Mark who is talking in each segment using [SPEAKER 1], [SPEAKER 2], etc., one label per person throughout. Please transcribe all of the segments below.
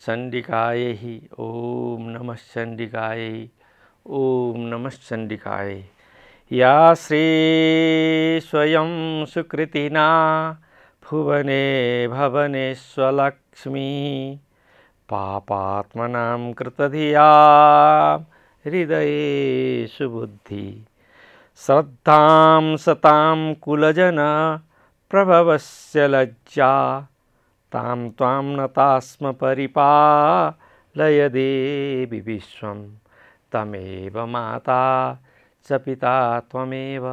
[SPEAKER 1] चण्डिकायै ॐ नमः चण्डिकायै ॐ नमः चण्डिकायै। या श्री स्वयं सुकृतिना भुवने भवने स्वलक्ष्मी पापात्मनां कृतधिया हृदये सुबुद्धि श्रद्धां सतां कुलजन प्रभवस्य लज्जा तां त्वां नतास्म परिपालय देवि विश्वं तमेव माता च पिता त्वमेव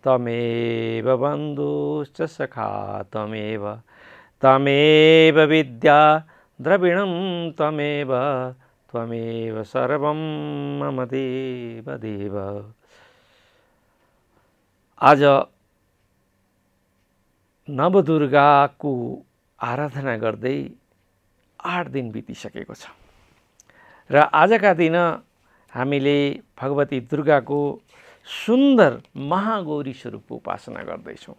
[SPEAKER 1] तमेव बन्धुश्च सखा त्वमेव तमेव विद्या द्रविणं त्वमेव त्वमेव सर्वं मम देव देव। आज नवदुर्गाको आराधना गर्दै 8 दिन बितिसकेको छ र आजका दिन हामीले भगवती दुर्गाको सुन्दर महागौरी स्वरूपको उपासना गर्दैछौँ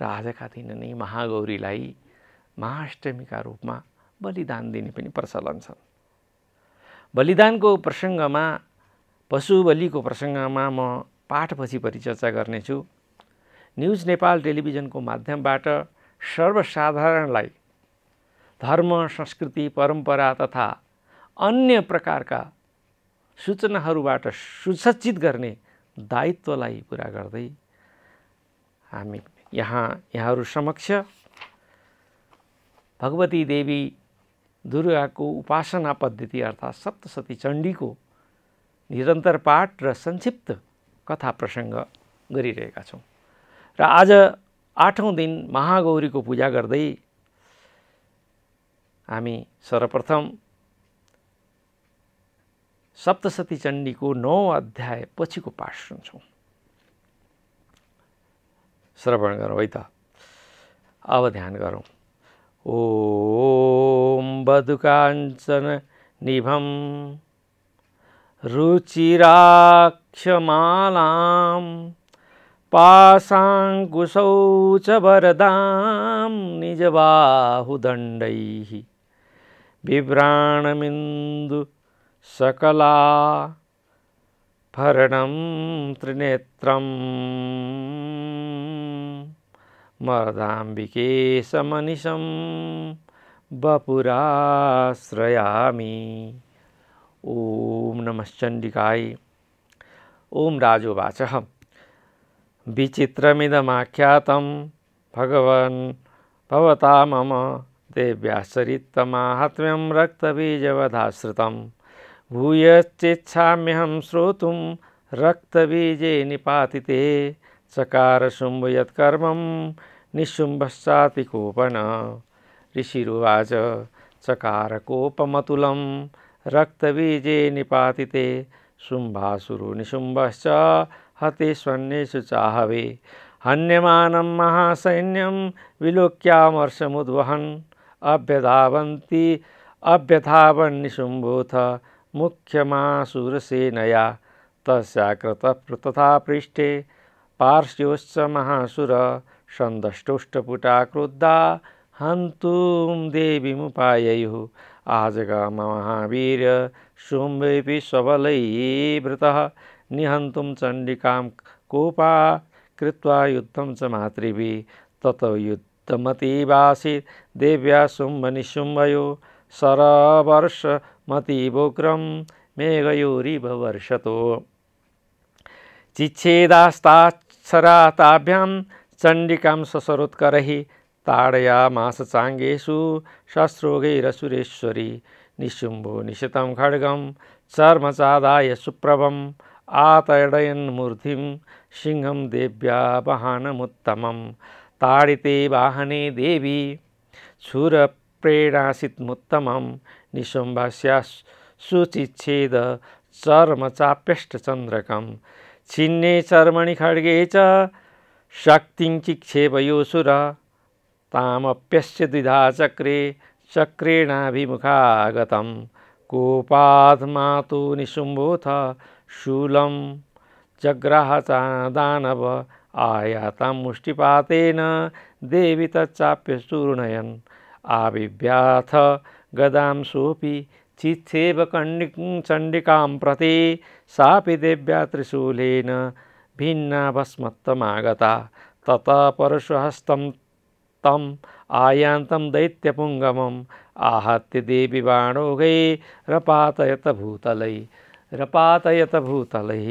[SPEAKER 1] र आजका दिन नै महागौरीलाई महाअष्टमीका रूपमा बलिदान दिने पनि प्रचलन छ। बलिदानको प्रसङ्गमा पशु बलिको प्रसङ्गमा म पाठपछि परिचर्चा गर्नेछु। न्युज नेपाल टेलिभिजनको माध्यमबाट सर्वसाधारणलाई धर्म संस्कृति परम्परा तथा अन्य प्रकारका सूचनाहरूबाट सुसज्जित गर्ने दायित्वलाई पुरा गर्दै हामी यहाँहरू समक्ष भगवती देवी दुर्गाको उपासना पद्धति अर्थात् सप्तशती चण्डीको निरन्तर पाठ र संक्षिप्त कथा प्रसङ्ग गरिरहेका छौँ र आज 8औं दिन महागौरीको पूजा गर्दै हामी सर्वप्रथम सप्तशती चण्डीको 9औं अध्याय पछिको पाठ सुन्छौँ। श्रवण गरौँ है त। अब ध्यान गरौँ। ॐ बधुकाञ्चन निभं रुचिराक्षमालां पाशाङ्कुशौचवरदां निजबाहुदण्डैः बिभ्राणमिन्दु सकला भरणं त्रिनेत्रं मर्दाम्बिके समनिशं वपुराश्रयामि। ॐ नमश्चण्डिकाय। ॐ राजोवाचः विचित्रमिदमाख्यातं भगवन् भवता मम देव्याश्चरितमाहात्म्यं रक्तबीजवधाश्रितं भूयश्चेच्छाम्यहं श्रोतुं रक्तबीजे निपातिते चकार शुम्भ यत्कर्मं निशुम्भश्चापि कोपन। ऋषिरुवाच चकार कोपमतुलं रक्तबीजे निपातिते शुम्भासुरो निशुम्भश्च हते स्वन्येषु चाहवे हन्यमानं महासैन्यं विलोक्यामर्षमुद्वहन् अभ्यधावन्निशुम्भोऽथ मुख्यमासुरसेनया तस्याकृतः तथा पृष्ठे पार्श्योश्च महासुर सन्दष्टोष्टपुटा क्रुद्धा हन्तुं देवीमुपाययुः आजगाम महावीर्य शुम्भेऽपि स्वबलैर्वृतः निहन्तुं चण्डिकां कोपा कृत्वा युद्धं च मातृभिः ततो युद्धमतीवासीत् देव्या शुम्भनिशुम्भयो सरवर्षमतीवोग्रं मेघयोरिव वर्षतो चिच्छेदास्ताक्षराताभ्यां चण्डिकां ससरोत्करैः ताडयामास चाङ्गेषु शस्त्रोगैरसुरेश्वरी निशुम्भो निशितं खड्गं चर्मचादाय सुप्रभम् आतडयन्मूर्तिं सिंहं देव्या वाहनमुत्तमं ताडिते वाहने देवी क्षुरप्रेणासितमुत्तमं निशुम्भस्या सुचिच्छेद चर्मचाप्यष्टचन्द्रकं छिन्ने चर्मणि खड्गे च शक्तिं चिक्षेपयोऽसुर तामप्यस्य द्विधा चक्रे चक्रेणाभिमुखागतं कोपाद्मातु निशुम्भोऽथ शूलं जग्राह दानव आयातं मुष्टिपातेन देवी तच्चाप्यचूर्णयन् आविव्याथ गदां सोऽपि चित्सेव चण्डिकां प्रति सापि देव्या त्रिशूलेन भिन्ना भस्मत्तमागता ततः परशुहस्तं तम् आयान्तं दैत्यपुङ्गमम् आहत्य देवी बाणोगै रपातयत भूतलैः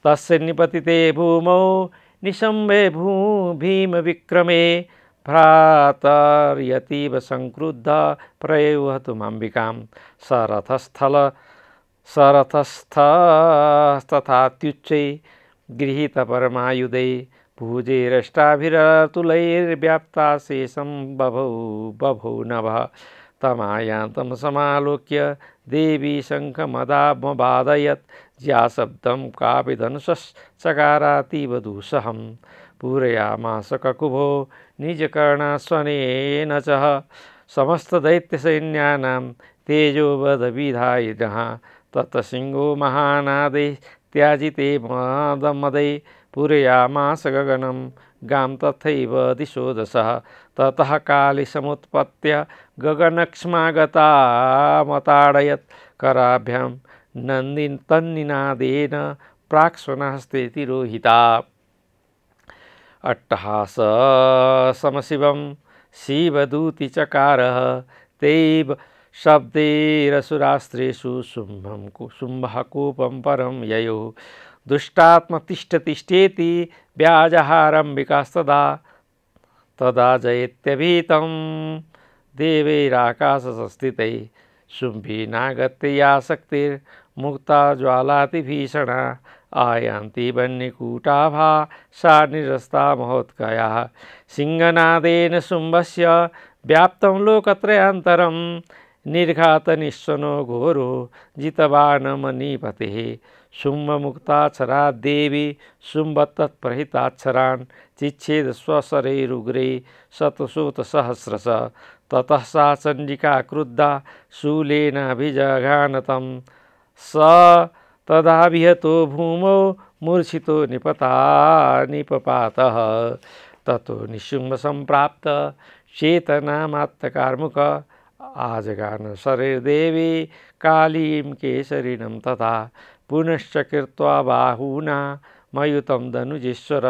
[SPEAKER 1] तस्य निपतिते भूमौ निशम्बे भीमविक्रमे भ्रातर्यतीव संक्रुद्ध प्रयुहतुमम्बिकां सरथस्थतथात्युच्चै गृहीतपरमायुधै भुजैरष्टाभिरतुलैर्व्याप्ता शेषं बभौ नभः तमायान्तं समालोक्य देवी शङ्खमदामबादयत् ज्याशब्दं कापि धनुषश्चकारातीव दुःसहं पूरयामास ककुभो निजकर्णास्वनेन च समस्तदैत्यसैन्यानां तेजोवधविधायिनः तत्सिंहो महानादै त्याजिते मदमदै पूरयामास गगनं गां तथैव दिशो दशः ततः कालिसमुत्पत्य गगनक्ष्मागतामताडयत् कराभ्यां तन्निनादेन प्राक्स्वनहस्ते तिरोहिता अट्टहासमशिवं शिवदूतिचकारः तैव शब्दैरसुरास्त्रेषु शुम्भः कूपं परं ययो दुष्टात्मतिष्ठतिष्ठेति व्याजहारम्बिकास्तदा तदा जयत्यभीतं देवैराकाशसंस्थितैः शुम्भीनागत्यासक्तिर्मुक्ता ज्वालातिभीषणा आयान्ति वह्निकूटाभा सा निरस्ता महोत्कयाः सिंहनादेन शुम्भस्य व्याप्तं लोकत्रयान्तरं निर्घातनिःस्वनो घोरो जितवानमणिपतेः शुम्भमुक्ताक्षरा देवी शुम्भतत्प्रहिताक्षरान् चिच्छेद स्वशरैरुग्रे शतशोतसहस्रश ततः सा चण्डिका क्रुद्धा शूलेनाभिजघानतं स तदा विहतो भूमौ मूर्छितो निपपातः ततो निशुम्भ सम्प्राप्त चेतनामात्तकार्मुक आजगान शरीरदेवी कालीं केसरिणं तथा पुनश्च कृत्वा बाहुना मयुतं धनुजेश्वर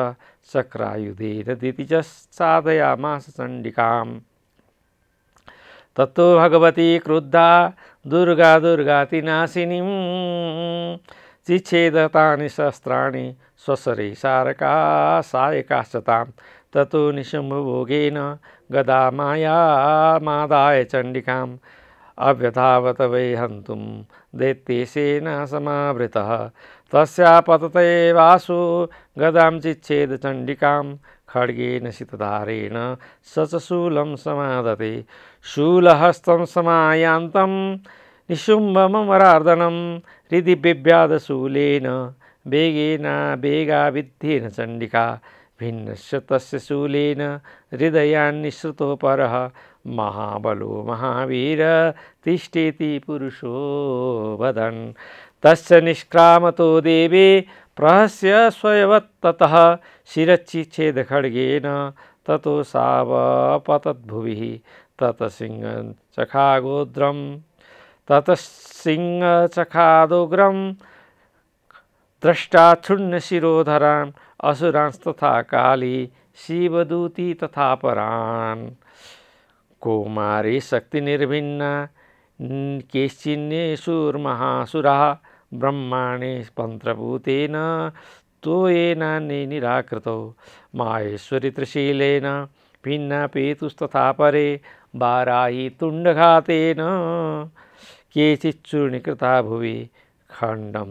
[SPEAKER 1] चक्रायुधेन दितिज साधयामास चण्डिकाम् ततो भगवती क्रुद्धा दुर्गातिनाशिनीं चिच्छेदतानि शस्त्राणि स्वशरै सायकाश्च ततो निशुम्भभोगेन गदा मायामादाय चण्डिकाम् अव्यधावत वै हन्तुं दैत्येशेन समावृतः तस्या पतते वासु गदां चिच्छेद चण्डिकां खड्गेन शितधारेण स च शूलं समादते शूलहस्तं समायान्तं निशुम्भमरार्दनं हृदि बिभ्यादशूलेन वेगाविद्धेन चण्डिका भिन्नस्य तस्य शूलेन हृदयान्निःसृतो परः महाबलो महावीर तिष्ठेति पुरुषो वदन् तस्य निष्क्रामतो देवी प्रहस्य स्वयवत्ततः शिरश्चिच्छेद खड्गेन ततो सावपतद्भुविः ततसिंहचखादोग्रं द्रष्टाच्छुण्णशिरोधरान् असुरांस्तथा काली शिवदूती तथा परान् कौमारी शक्तिनिर्भिन्ना केश्चिन्नेषुर्महासुराः ब्रह्माणे पन्त्रभूतेन तोयेनान्ये निराकृतौ माहेश्वरी त्रिशीलेन भिन्ना पेतुस्तथा परे वाराही तुण्डघातेन केचिच्चूर्णीकृता भुवि खण्डं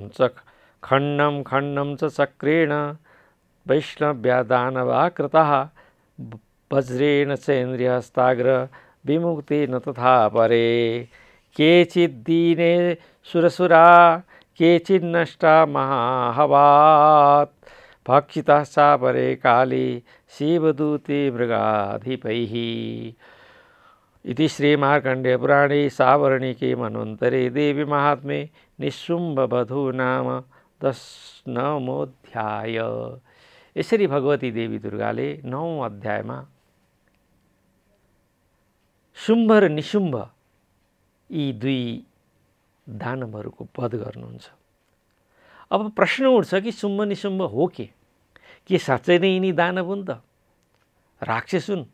[SPEAKER 1] च चक्रेण वैष्णव्या दानवाकृताः वज्रेण चेन्द्रियहस्ताग्र विमुक्तेन तथा परे केचिद्दीने सुरसुरा केचिन्नष्टा महाहवात् भक्षिताः चापरे काली शिवदूते मृगाधिपैः। इति श्री मार्कण्डेय पुराणे सावर्णिके मन्वन्तरे देवी महात्म्ये निशुम्भवधू नाम 19मोऽध्याय। यसरी भगवती देवी दुर्गाले 9औं अध्यायमा शुम्भ र निशुम्भ यी दुई दानवहरूको वध गर्नुहुन्छ। अब प्रश्न उठ्छ कि शुम्भ निशुम्भ हो के साँच्चै नै यिनी दानव हुन् त, राक्षस हुन्?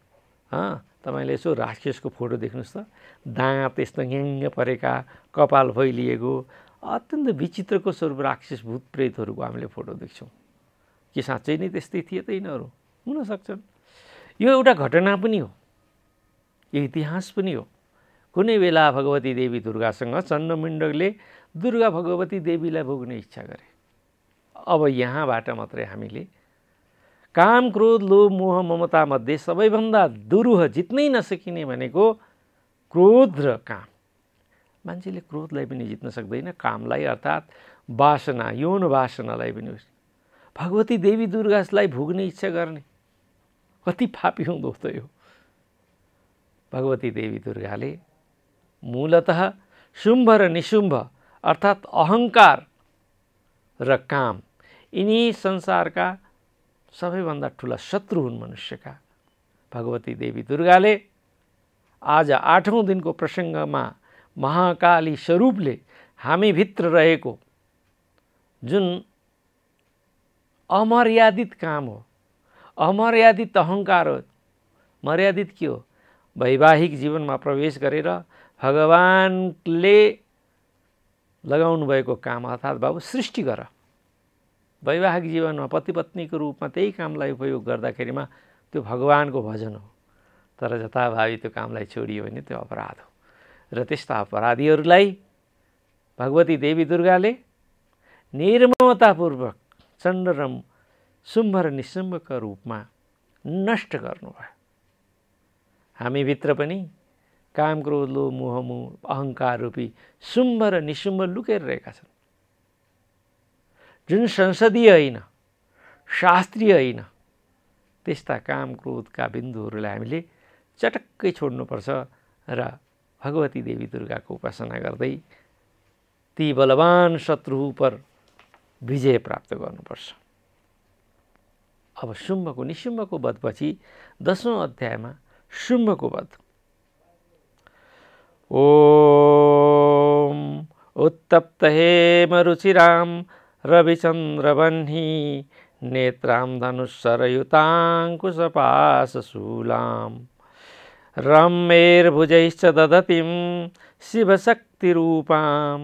[SPEAKER 1] तपाईँले यसो राक्षसको फोटो देख्नुहोस् त, दाँत यस्तो ङ्याङ्ग परेका, कपाल फैलिएको, अत्यन्त विचित्रको स्वरूप राक्षस भूत प्रेतहरूको हामीले फोटो देख्छौँ। के साँच्चै नै त्यस्तै थिए त यिनीहरू? हुन सक्छन्। यो एउटा घटना पनि हो, यो इतिहास पनि हो। कुनै बेला भगवती देवी दुर्गासँग चण्डमुण्डले दुर्गा भगवती देवीलाई भोग्ने इच्छा गरे। अब यहाँबाट मात्रै हामीले काम, क्रोध, लोभ, मोह, ममता मध्ये सबैभन्दा दुरूह जित्नै नसकिने भनेको क्रोध र काम। मान्छेले क्रोधलाई पनि जित्न सक्दैन, कामलाई अर्थात् वासना, यौन वासनालाई पनि। भगवती देवी दुर्गालाई भोग्ने इच्छा गर्ने कति पापी हुँदो त यो। भगवती देवी दुर्गाले मूलतः शुम्भ र निशुम्भ अर्थात् अहङ्कार र काम, यिनी संसारका सबैभन्दा ठुला शत्रु हुन् मनुष्यका। भगवती देवी दुर्गाले आज 8औं दिनको प्रसङ्गमा महाकाली स्वरूपले हामीभित्र रहेको जुन अमर्यादित काम हो, अमर्यादित अहङ्कार हो, मर्यादित के हो? वैवाहिक जीवनमा प्रवेश गरेर भगवानले लगाउनु भएको काम अर्थात् बाबु सृष्टि गर। वैवाहिक जीवनमा पति पत्नीको रूपमा त्यही कामलाई उपयोग गर्दाखेरिमा त्यो भगवानको भजन हो। तर जताभावी त्यो कामलाई छोडियो भने त्यो अपराध हो। र त्यस्ता अपराधीहरूलाई भगवती देवी दुर्गाले निर्ममतापूर्वक चण्ड र शुम्भ र निशुम्भका रूपमा नष्ट गर्नुभयो। हामीभित्र पनि काम, क्रोध, लोभ, मोह, अहङ्कार रूपी शुम्भ र निशुम्भ लुकेर रहेका छन्। जुन संसदीय होइन, शास्त्रीय होइन, त्यस्ता काम, क्रोधका बिन्दुहरूलाई हामीले चटक्कै छोड्नुपर्छ र भगवती देवी दुर्गाको उपासना गर्दै ती बलवान शत्रु पर विजय प्राप्त गर्नुपर्छ। अब शुम्भको निशुम्भको वधपछि 10औं अध्यायमा शुम्भको वध। ओम उत्तप्त हेमरुचिराम रविचन्द्रवह्नि नेत्रां धनुषरयुताङ्कुशपाशशूलां रम्यैर्भुजैश्च दधतीं शिवशक्तिरूपां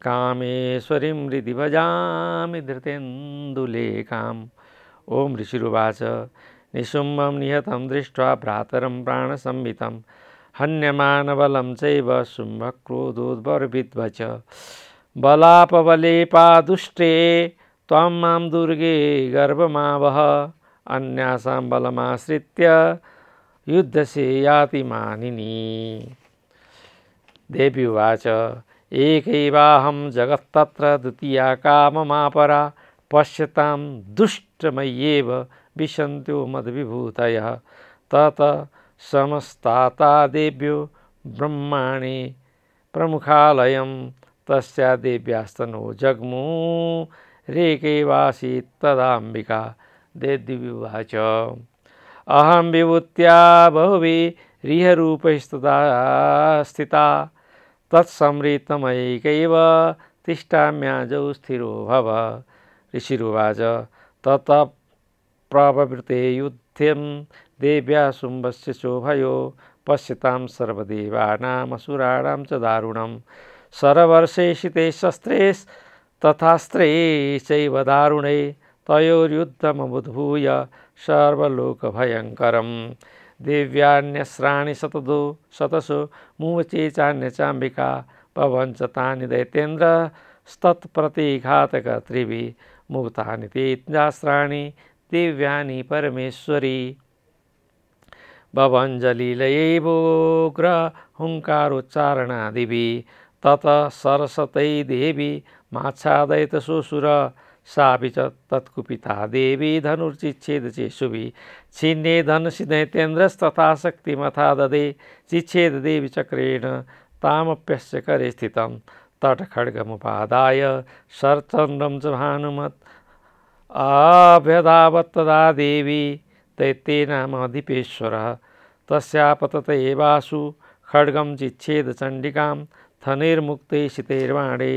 [SPEAKER 1] कामेश्वरीं हृदि भजामि धृतेन्दुलेखाम्। ओम ऋषिरुवाच निशुम्भं निहतं दृष्ट्वा भ्रातरं प्राणसंवितं हन्यमानबलं चैव शुम्भक्रोधोद्भरविद्व च बलापबलेपादुष्टे त्वां मां दुर्गे गर्भमावह अन्यासां बलमाश्रित्य युद्धसे याति मानिनी। देवी उवाच एकैवाहं जगत्तत्र द्वितीया काममापरा पश्यतां दुष्टमय्येव विशन्त्यो मदविभूतयः तत समस्ताता देव्यो ब्रह्माणि प्रमुखालयं तस्या देव्यास्तनो जग्मु रेकैवासीत् तदाम्बिका। देवी उवाच अहं विभूत्या बहुभिरीहरूपैस्तदा स्थिता तत्संहृतमयैकैव तिष्ठाम्याजौ स्थिरो भव। ऋषिरुवाच तत प्रवृत्ते युद्धं देव्या शुम्भस्य चोभयो पश्यतां सर्वदेवानामसुराणां च दारुणं सरवर्षेषिते शस्त्रैस्तथास्त्रे चैव दारुणे तयोर्युद्धमबुद्भूय सर्वलोकभयङ्करं। देव्यान्यस्राणि शतशो मुवचे चान्यचाम्बिका भवञ्च तानि दैतेन्द्रस्तत्प्रतिघातकर्तृभिः मुक्तानि तेऽस्त्राणि दिव्यानि परमेश्वरी। भवञ्जलिलयैवोग्र हुङ्कारोच्चारणादिभिः तत सरस्वती देवी माच्छादयतशोषुर सापि च तत्कुपिता देवी धनुर्चिच्छेदचेषुभिः छिन्ने धनुषि दैतेन्द्रस्तथा शक्तिमथा ददे चिच्छेद देवी चक्रेण तामप्यस्य करे स्थितं तटखड्गमुपादाय शरचन्द्रं च भानुमत् अभ्यधावत्तदा देवी दैत्येनामधिपेश्वरः तस्या पतत एवासु खड्गं चिच्छेद चण्डिकां थनिर्मुक्तैषितैर्वाणे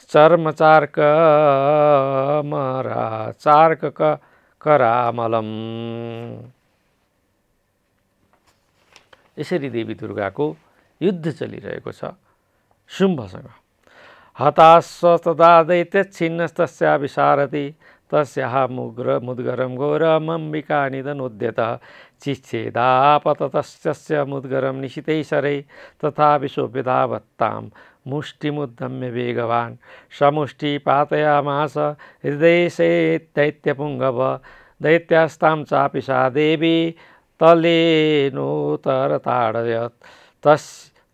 [SPEAKER 1] चर्मचार्कमराचार्ककरामलम्। यसरी देवी दुर्गाको युद्ध चलिरहेको छ शुम्भसँग। हताश्व तदा दैत्यच्छिन्नस्तस्या विशारति तस्याः मुद्गरं घोरमम्बिका निधनोद्यतः चिच्छेदापततस्तस्य मुद्गरं निशितैशरै तथापि सोऽप्यधावत्तां मुष्टिमुद्यम्य वेगवान् समुष्टिपातयामास हृदये दैत्यपुङ्गव दैत्यास्तां चापि सा देवी तलेनोतरताडयत् तस्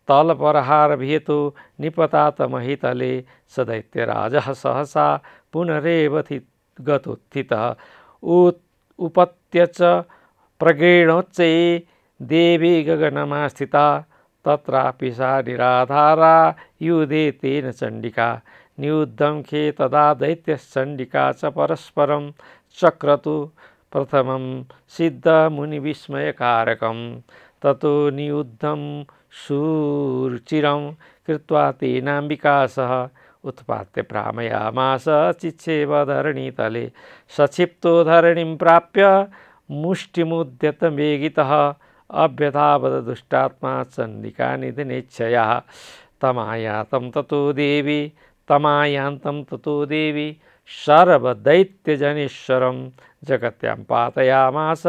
[SPEAKER 1] तलपरहारभेतु निपतात महितले स दैत्यराजः सहसा पुनरेव गतोत्थितः उपत्य च प्रगीर्णोच्चै देवी गगनमा स्थिता तत्रापि सा निराधारा युधे तेन चण्डिका नियुद्धं खे तदा दैत्यश्चण्डिका च परस्परं चक्रतु प्रथमं सिद्धमुनिविस्मयकारकं ततो नियुद्धं शूर्चिरं कृत्वा तेनाम्बिका सह उत्पात्य भ्रामयामास चिच्छेव धरणीतले सक्षिप्तो धरणीं प्राप्य मुष्टिमुद्यतवेगितः अभ्यधावत दुष्टात्मा चण्डिका निधनेच्छया तमायान्तं ततो देवी सर्वदैत्यजनेश्वरं जगत्यां पातयामास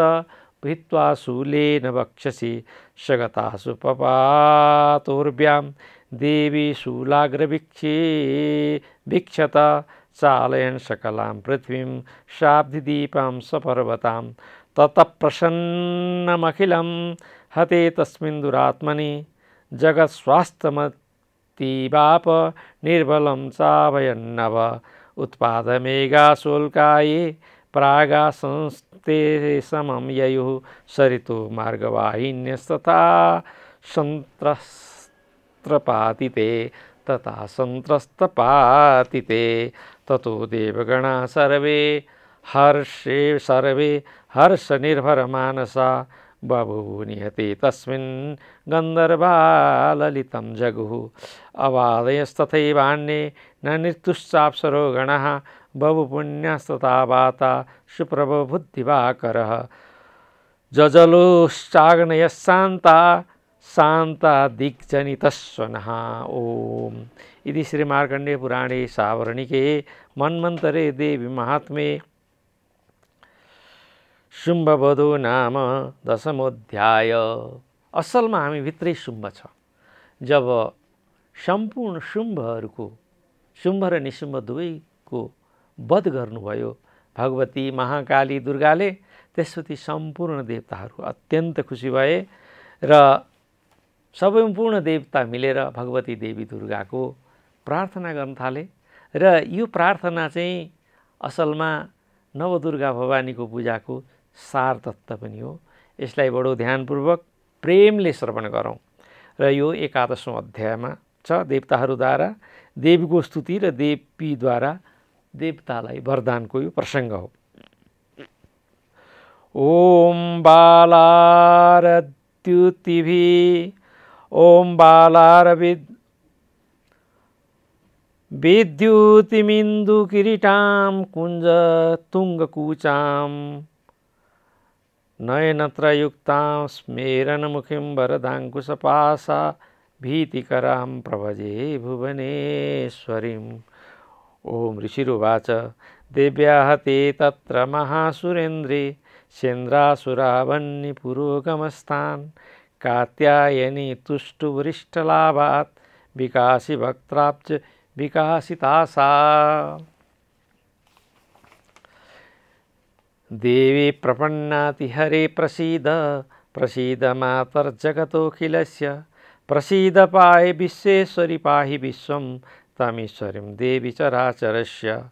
[SPEAKER 1] भित्त्वा शूलेन वक्षसि शगतासु पपातोर्भ्यां देवी शूलाग्रवीक्षत चालयन् सकलां पृथ्वीं शाब्दिदीपां सपर्वतां ततः प्रसन्नमखिलं हते तस्मिन् दुरात्मनि जगत्स्वास्थ्यमतीवाप निर्बलं चाभयन्नव उत्पादमेघाशोल्काये प्रागासंस्ते समं ययुः सरितो मार्गवाहिन्यस्तथा सन्त्रस्तपातिते ततो देवगणा सर्वे हर्षनिर्भरमानसा बभूव निहते तस्मिन् गन्धर्वा ललितं जगुः अवादयस्तथैवान्ये न नृत्युश्चाप्सरो गणः बभुपुण्यस्तथा वाता सुप्रभबुद्धिवाकरः जजलोश्चाग्नयः शान्ता दिग्जनितस्वनः। ओम इति श्री मार्कण्डेय पुराणे सावर्णिके मन्वन्तरे देवी महात्म्ये शुम्भवधो नाम दशमोऽध्याय। असलमा हामी भित्रै शुम्भ छ। जब सम्पूर्ण शुम्भ र निशुम्भ दुवैको वध गर्नुभयो भगवती महाकाली दुर्गाले, त्यसपछि सम्पूर्ण देवताहरू अत्यन्त खुसी भए र सबै पूर्ण देवता मिलेर भगवती देवी दुर्गाको प्रार्थना गर्न थाले। र यो प्रार्थना चाहिँ असलमा नवदुर्गा भवानीको पूजाको सार तत्त्व पनि हो। यसलाई बडो ध्यानपूर्वक प्रेमले श्रवण गरौँ। र यो 11औं अध्यायमा छ देवताहरूद्वारा देवीको स्तुति र देवीद्वारा देवतालाई वरदानको यो प्रसङ्ग हो। ओम बालारद्युतिभिः ओम विद्युतिमिन्दुकिरीटां कुञ्जतुङ्गकूचां नयनत्रयुक्तां स्मेरनमुखीं वरदाङ्कुशपाशा भीतिकरां प्रभजे भुवनेश्वरीम्। ओम ऋषिरुवाच देव्याः ते तत्र महासुरेन्द्रे सेन्द्रासुरावन्निपुरोगमस्थान् कात्यायनी तुष्टुवरिष्ठलाभात् विकासी वक्त्राब्ज विकासितासा। देवी प्रपन्नाति हरे प्रसीद मातर्जगतोऽखिलस्य प्रसीद पाहि विश्वेश्वरि पाहि विश्वं तमीश्वरीं देवी चराचरस्य।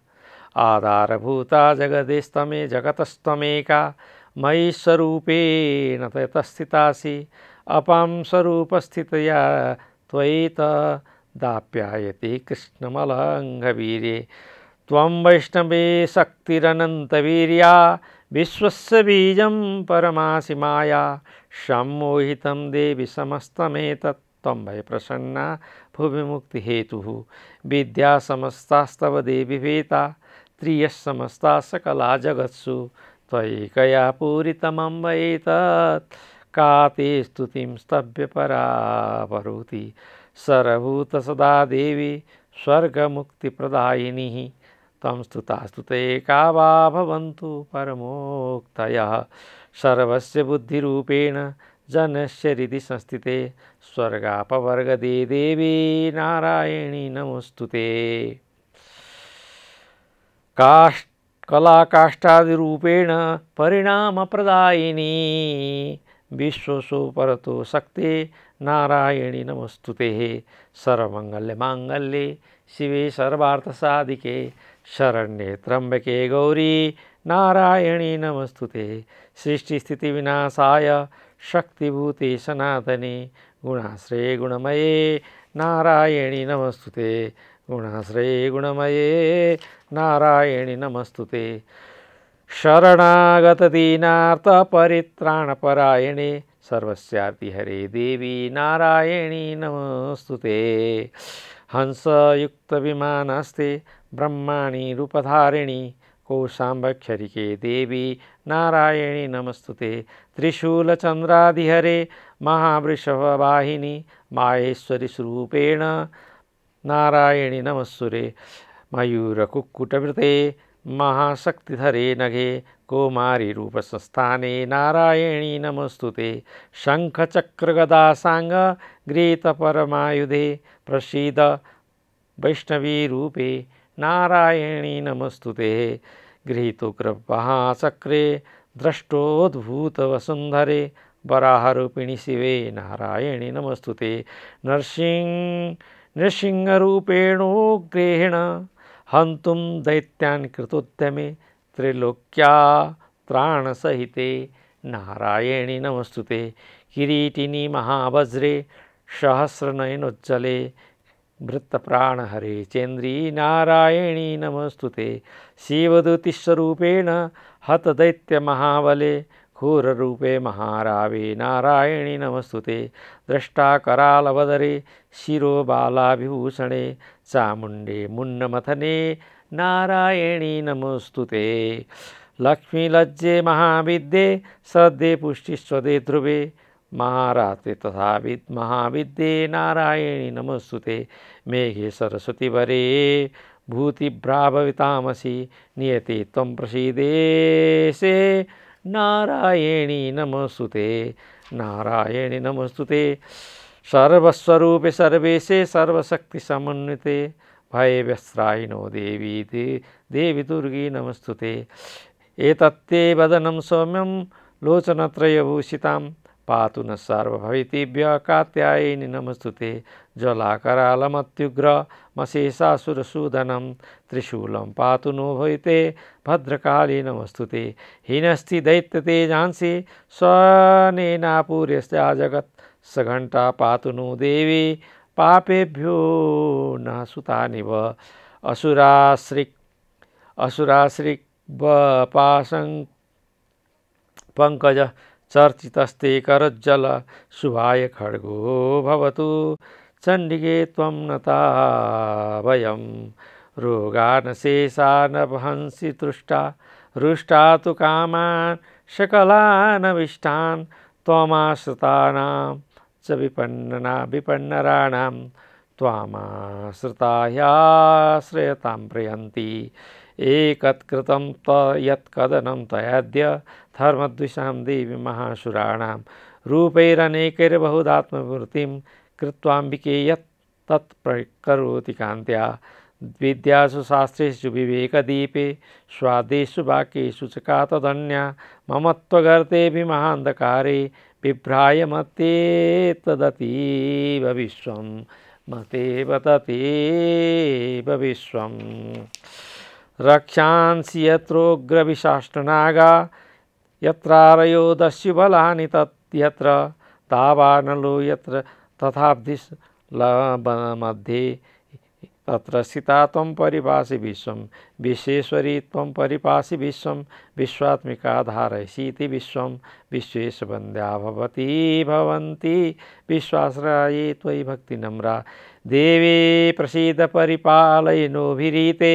[SPEAKER 1] आधारभूता जगदेस्तमे जगतस्त्वमेका मयि स्वरूपेण ततस्थितासि अपां स्वरूपस्थितया त्वयि दाप्यायते कृष्णमलङ्घवीर्ये। त्वं वैष्णवे शक्तिरनन्तवीर्या विश्वस्य बीजं परमासि माया सम्मोहितं देवि समस्तमेतत् त्वं भय प्रसन्ना भुवि मुक्तिहेतुः विद्या समस्तास्तव देवी भेता त्रियः समस्ता सकला जगत्सु त्वयैकया पूरितमं एतत् का ते स्तुतिं स्तभ्यपरा परोति सर्वभूत सदा देवी स्वर्गमुक्तिप्रदायिनी तं स्तुता स्तुते का वा भवन्तु परमोक्तयः सर्वस्य बुद्धिरूपेण जनस्य हृदि संस्थिते स्वर्गापवर्गदे देवी नारायणी नमोस्तुते कलाकाष्ठादिरूपेण परिणामप्रदायिनी विश्वसो परतो शक्ते नारायणी नमोस्तुते सर्वमङ्गल्यमाङ्गल्ये शिवे सर्वार्थसाधिके शरण्ये त्र्यम्बके गौरी नारायणी नमोस्तुते सृष्टिस्थितिविनाशाय शक्तिभूते सनातने गुणाश्रये गुणमये नारायणी नमोस्तुते गुणाश्रये गुणमये नारायणी नमोस्तुते शरणागतदीनार्तपरित्राणपरायणे सर्वस्यार्तिहरे देवी नारायणी नमोस्तुते हंसयुक्तविमानस्ते ब्रह्माणि रूपधारिणी कौशाम्बक्षरिके देवी नारायणी नमोस्तुते त्रिशूलचन्द्राधिहरे महावृषभवाहिनी माहेश्वरी स्वरूपेण नारायणी नमस्सुरे मयूरकुक्कुटवृते महाशक्तिधरे नघे कौमारी रूपसंस्थाने नारायणी नमोस्तुते शङ्खचक्रगदासाङ्ग गृहीतपरमायुधे प्रसीद वैष्णवी रूपे नारायणी नमोस्तुते गृहीतोग्रमहाचक्रे द्रष्टोद्भूतवसुन्धरे वराहरूपिणि शिवे नारायणी नमोस्तुते नृसिंहरूपेणोग्रेण हन्तुं दैत्यान् कृतोद्यमे त्रिलोक्या त्राणसहिते नारायणी नमोस्तुते किरीटिनी महावज्रे सहस्रनयनोज्ज्वले वृत्तप्राणहरे चेन्द्री नारायणी नमोस्तुते शिवदूतिस्वरूपेण हतदैत्यमहाबले घोररूपे महारावे नारायणी नमोस्तुते द्रष्टाकरालवदरे शिरोबालाविभूषणे चामुण्डे मुण्डमथने नारायणी नमोस्तुते लक्ष्मीलज्जे महाविद्ये श्रद्धे पुष्टिस्वदे ध्रुवे महारात्रे तथा महाविद्ये नारायणी नमोस्तुते मेघे सरस्वतीवरे भूतिभ्राभवितामसि नियते त्वं प्रसीदेशे नारायणी नमोस्तुते नारायणी नमोस्तुते सर्वस्वरूपे सर्वेशे सर्वशक्तिसमन्विते भयव्यस्त्रायिनो देवी दुर्गी नमोस्तुते एतत्ते वदनं सौम्यं लोचनत्रयभूषितां पातु न सर्वभवितेभ्यः कात्यायनी नमोस्तुते जलाकरालमत्युग्रमशेषासुरसूदनं त्रिशूलं पातु नो भविते भद्रकाली नमोस्तुते हीनस्ति दैत्यतेजांसि स्वनेनापूर्यस्या जगत् सघण्टा पातु नो देवी पापेभ्यो न सुतानिव असुराश्रिक पाशं पंकज चर्चितस्ते करज्जल शुभाय खड्गो भवतु चण्डिके त्वं नता वयं रोगानशेषानवहंसि तुष्टा रुष्टा तु कामान् सकलानविष्टान् त्वमाश्रितानां च विपन्नराणां त्वामाश्रितायाश्रयतां प्रयन्ति एकत्कृतं यत्कदनं तयाद्य धर्मद्विषां देवी महासुराणां रूपैरनेकैर्बहुदात्ममूर्तिं कृत्वाम्बिके यत् तत् प्रकरोति कान्त्या विद्यासु शास्त्रेषु विवेकदीपे स्वादेषु वाक्येषु च का तदन्या ममत्वगर्तेऽपि महान्धकारे बिभ्राय मते तदतीव विश्वं मतेव ततेव विश्वं रक्षांसि यत्रोग्रविशाष्टनागा यत्रारयो दस्युबलानि तत्र तावानलो यत्र तथाब्धिमध्ये तत्र स्थिता त्वं परिपासि विश्वं विश्वेश्वरी त्वं परिपासि विश्वं विश्वात्मिका धारयसीति विश्वं विश्वेश वन्द्या भवती भवन्ति विश्वाश्रये त्वयि भक्तिनम्रा देवी प्रसीद परिपालयिनोभिरीते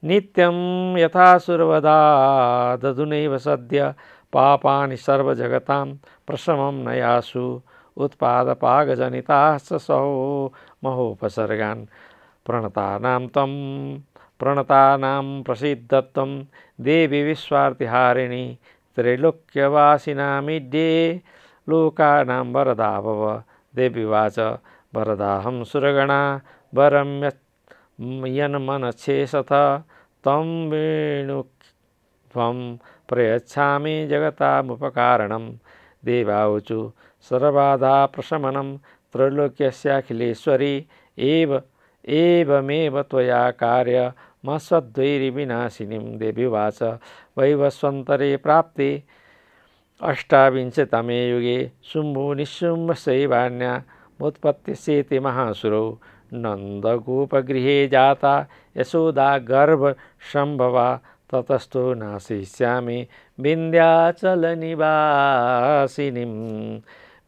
[SPEAKER 1] नित्यं यथासुरवधा दधुनैव सद्य पापानि सर्वजगतां प्रशमं नयासु उत्पादपागजनिताश्च सहो महोपसर्गान् प्रणतानां तं प्रणतानां प्रसीदत्वं देवी विश्वार्तिहारिणी त्रैलोक्यवासिनामिड्ये लोकानां वरदा भव देवीवाच वरदाहं सुरगणा वरं यन्मनच्छेषथ तं वेणुत्वं प्रयच्छामि जगतामुपकारणं देवाऊचु सर्वबाधा प्रशमनं त्रैलोक्यस्याखिलेश्वरी एवमेव त्वया कार्यमस्वद्वैरिविनाशिनीं देवीवाच वैवस्वन्तरे प्राप्ते अष्टाविंशतमे युगे शुम्भो निशुम्भशैवान्यामुत्पत्तिस्येति महासुरौ नन्दगोपगृहे जाता यशोदा गर्भसम्भवा ततस्थो नाशयिष्यामि विन्ध्याचलनिवासिनीं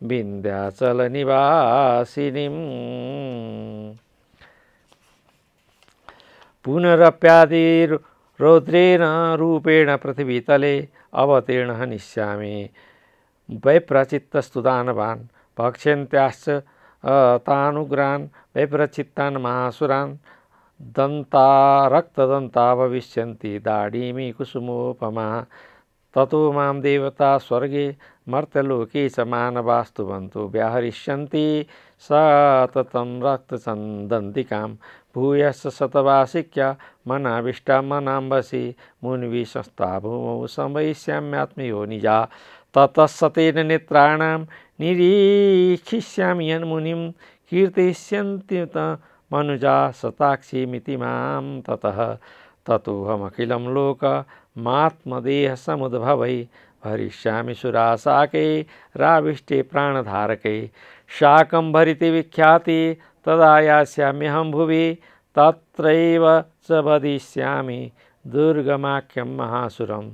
[SPEAKER 1] विन्ध्याचलनिवासिनीम् पुनरप्यादिरौद्रेण रूपेण पृथिवीतले अवतीर्णः निश्यामि वैप्रचित्तस्तु दानवान् भक्ष्यन्त्याश्च तानुग्रान् वैप्रचित्तान् महासुरान् दन्ता रक्तदन्ता भविष्यन्ति दाढीमि कुसुमोपमा ततो मां देवता स्वर्गे मर्त्यलोके च मानवास्तुवन्तो व्याहरिष्यन्ति सततं रक्तचन्दन्तिकां भूयश्च शतवार्षिक्या मनाविष्टा मनाम्बसि मुनिभिः संस्था भूमौ संवयिष्याम्यात्मयोनिजा ततः सतेन नेत्राणां निरीक्षिष्यामि यन्मुनिं कीर्तिष्यन्ति मनुजा शताक्षीमिति मां ततोऽहमखिलं लोकमात्मदेहसमुद्भवै भरिष्यामि सुराशाके राविष्टे प्राणधारके शाकम्भरिति विख्याति तदा यास्याम्यहं भुवि तत्रैव च वदिष्यामि दुर्गमाख्यं महासुरं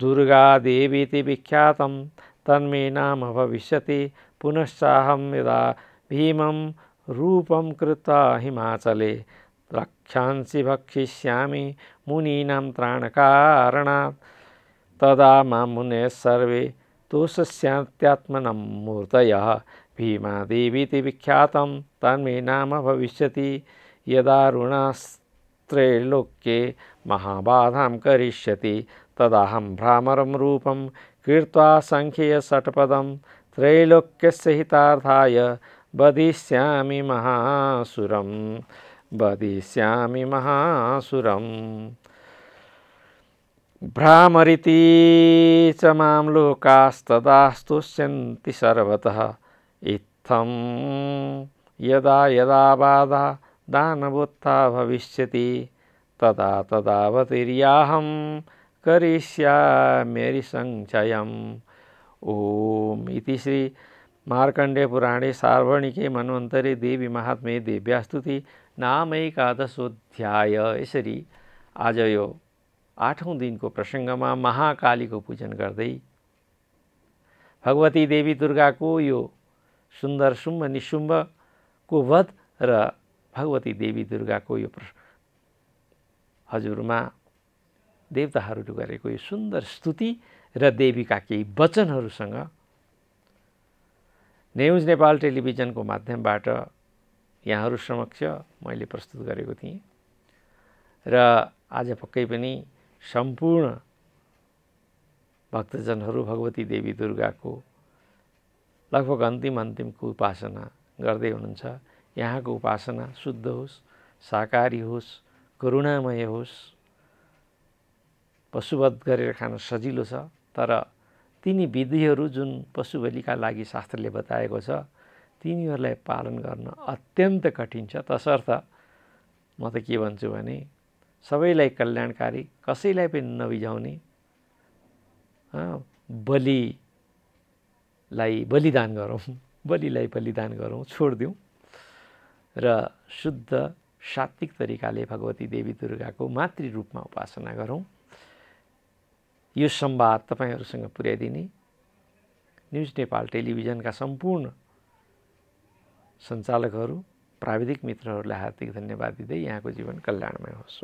[SPEAKER 1] दुर्गादेवीति विख्यातं तन्मे नाम भविष्यति पुनश्चाहं यदा भीमं रूपं कृत्वा हिमाचले रक्षांसि भक्षिष्यामि मुनीनां त्राणकारणात् तदा मां मुनयः सर्वे तोषस्यात्मनं मूर्तयः भीमादेवीति विख्यातं तन्मे नाम भविष्यति यदा ऋणास्त्रैलोक्ये महाबाधां करिष्यति तदाहं भ्रामरं रूपं कृत्वा सङ्ख्येयषट्पदं त्रैलोक्यस्य हितार्थाय वदिष्यामि महासुरम् भ्रामरिति च मां लोकास्तदा स्तुष्यन्ति सर्वतः इत्थं यदा यदा बाधा दानवोत्था भविष्यति तदावतीर्याहं करिष्याम्यरिसञ्चयम् ओम इति श्री मार्कण्डेय पुराणे सार्वणिके मन्वन्तरे देवी महात्म्ये देव्यास्तुति नामैकादशोऽध्याय। यसरी आज यो 8औं दिनको प्रसङ्गमा महाकालीको पूजन गर्दै भगवती देवी दुर्गाको यो सुन्दर शुम्भ निशुम्भको वध र भगवती देवी दुर्गाको यो हजुरमा देवताहरूले गरेको यो सुन्दर स्तुति र देवीका केही वचनहरूसँग न्युज नेपाल टेलिभिजनको माध्यमबाट यहाँहरू समक्ष मैले प्रस्तुत गरेको थिएँ र आज पक्कै पनि सम्पूर्ण भक्तजनहरू भगवती देवी दुर्गाको लगभग अन्तिमको उपासना गर्दै हुनुहुन्छ। यहाँको उपासना शुद्ध होस्, शाकाहारी होस्, करुणामय होस्, पशुवध गरेर खान सजिलो छ, तर तिनी विधिहरू जुन पशु बलिका लागि शास्त्रले बताएको छ तिनीहरूलाई पालन गर्न अत्यन्त कठिन छ। तसर्थ म त के भन्छु भने सबैलाई कल्याणकारी, कसैलाई पनि नबिझाउने, बलिलाई बलिदान गरौँ, बलिलाई बलिदान गरौँ, छोडिदिउँ र शुद्ध सात्विक तरिकाले भगवती देवी दुर्गाको मातृ रूपमा उपासना गरौँ। यो संवाद तपाईहरुसँग पुर्याइदिने न्युज नेपाल टेलिभिजनका सम्पूर्ण सञ्चालकहरू, प्राविधिक मित्रहरूलाई हार्दिक धन्यवाद दिँदै यहाँको जीवन कल्याणमय होस्।